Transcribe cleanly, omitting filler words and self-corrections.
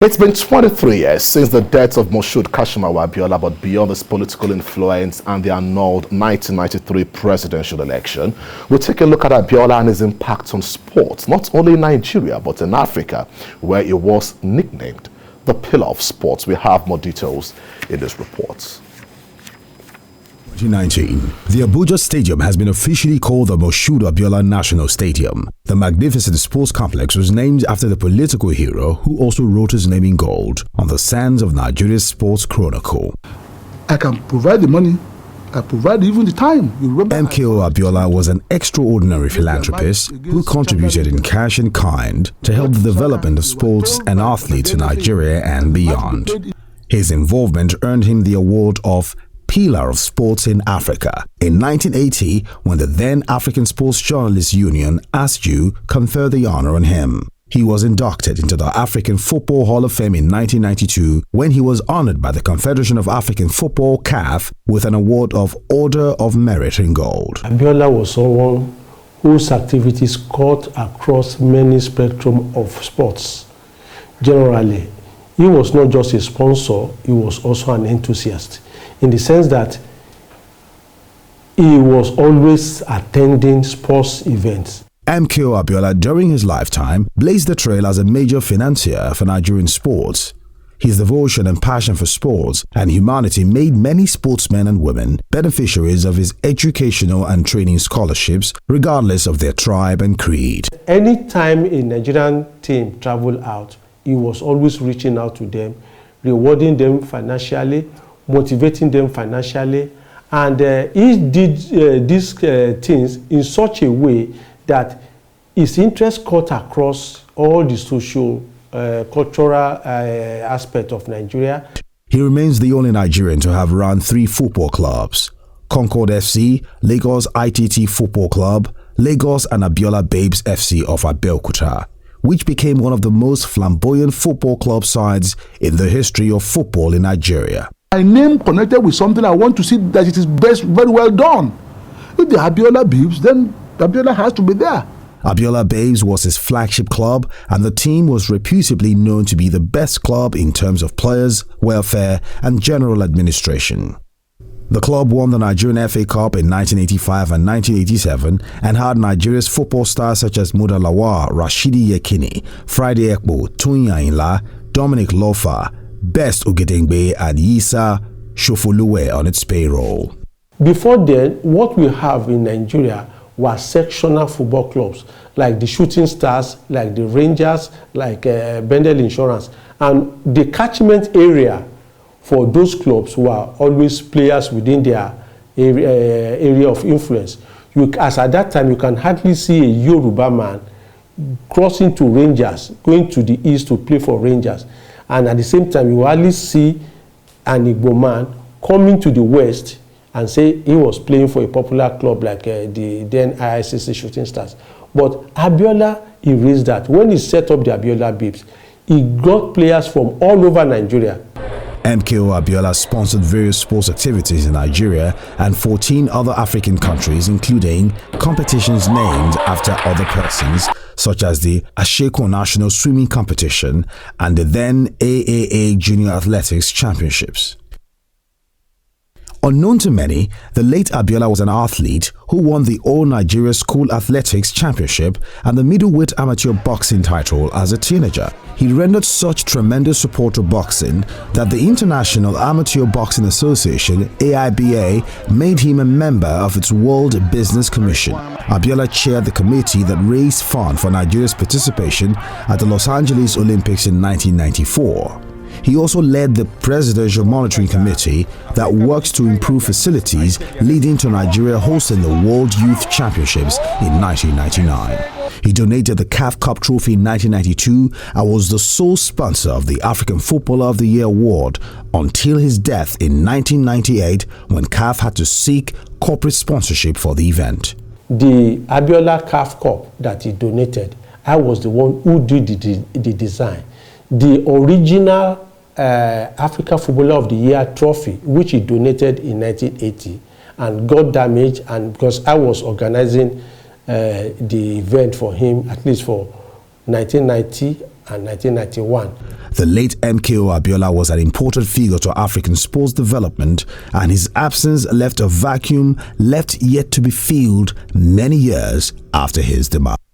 It's been 23 years since the death of Moshood Kashimawo Abiola, but beyond his political influence and the annulled 1993 presidential election, we'll take a look at Abiola and his impact on sports, not only in Nigeria, but in Africa, where he was nicknamed the pillar of sports. We have more details in this report. 2019, the Abuja Stadium has been officially called the Moshood Abiola National Stadium. The magnificent sports complex was named after the political hero who also wrote his name in gold on the sands of Nigeria's sports chronicle. I can provide the money, I provide even the time. MKO Abiola was an extraordinary philanthropist who contributed in cash and kind to help the development of sports and athletes in Nigeria and beyond. His involvement earned him the award of Pillar of Sports in Africa in 1980, when the then African Sports Journalists Union (ASJU) conferred the honor on him. He was inducted into the African Football Hall of Fame in 1992, when he was honored by the Confederation of African Football (CAF) with an award of Order of Merit in gold. Abiola was someone whose activities cut across many spectrum of sports. Generally, he was not just a sponsor, he was also an enthusiast, in the sense that he was always attending sports events. MKO Abiola, during his lifetime, blazed the trail as a major financier for Nigerian sports. His devotion and passion for sports and humanity made many sportsmen and women beneficiaries of his educational and training scholarships, regardless of their tribe and creed. Anytime a Nigerian team traveled out, he was always reaching out to them, rewarding them financially, motivating them financially, and he did these things in such a way that his interest cut across all the social, cultural aspect of Nigeria. He remains the only Nigerian to have run 3 football clubs: Concord FC, Lagos ITT Football Club, Lagos and Abiola Babes FC of Abeokuta, which became one of the most flamboyant football club sides in the history of football in Nigeria. My name connected with something, I want to see that it is very well done. If the Abiola Babes, then Abiola has to be there. Abiola Babes was his flagship club, and the team was reputably known to be the best club in terms of players, welfare, and general administration. The club won the Nigerian FA Cup in 1985 and 1987 and had Nigeria's football stars such as Muda Lawal, Rashidi Yekini, Friday Ekpo, Toyin Ayinla, Dominic Lofa, Best Ogedengbe, and Yisa Shofoluwe on its payroll. Before then, what we have in Nigeria were sectional football clubs, like the Shooting Stars, like the Rangers, like Bendel Insurance. And the catchment area for those clubs were always players within their area of influence. As at that time, you can hardly see a Yoruba man crossing to Rangers, going to the east to play for Rangers. And at the same time, you hardly see an Igbo man coming to the west and say he was playing for a popular club like the then IICC Shooting Stars. But Abiola erased that. When he set up the Abiola Babes, he got players from all over Nigeria. MKO Abiola sponsored various sports activities in Nigeria and 14 other African countries, including competitions named after other persons, such as the Asheko National Swimming Competition and the then AAA Junior Athletics Championships. Unknown to many, the late Abiola was an athlete who won the All Nigeria School Athletics Championship and the middleweight amateur boxing title as a teenager. He rendered such tremendous support to boxing that the International Amateur Boxing Association (AIBA) made him a member of its World Business Commission. Abiola chaired the committee that raised funds for Nigeria's participation at the Los Angeles Olympics in 1994. He also led the Presidential Monitoring Committee that works to improve facilities, leading to Nigeria hosting the World Youth Championships in 1999. He donated the CAF Cup trophy in 1992 and was the sole sponsor of the African Footballer of the Year award until his death in 1998, when CAF had to seek corporate sponsorship for the event. The Abiola CAF Cup that he donated, I was the one who did the design. The original Africa Footballer of the Year trophy, which he donated in 1980 and got damaged, and because I was organizing the event for him, at least for 1990 and 1991. The late MKO Abiola was an important figure to African sports development, and his absence left a vacuum left yet to be filled many years after his demise.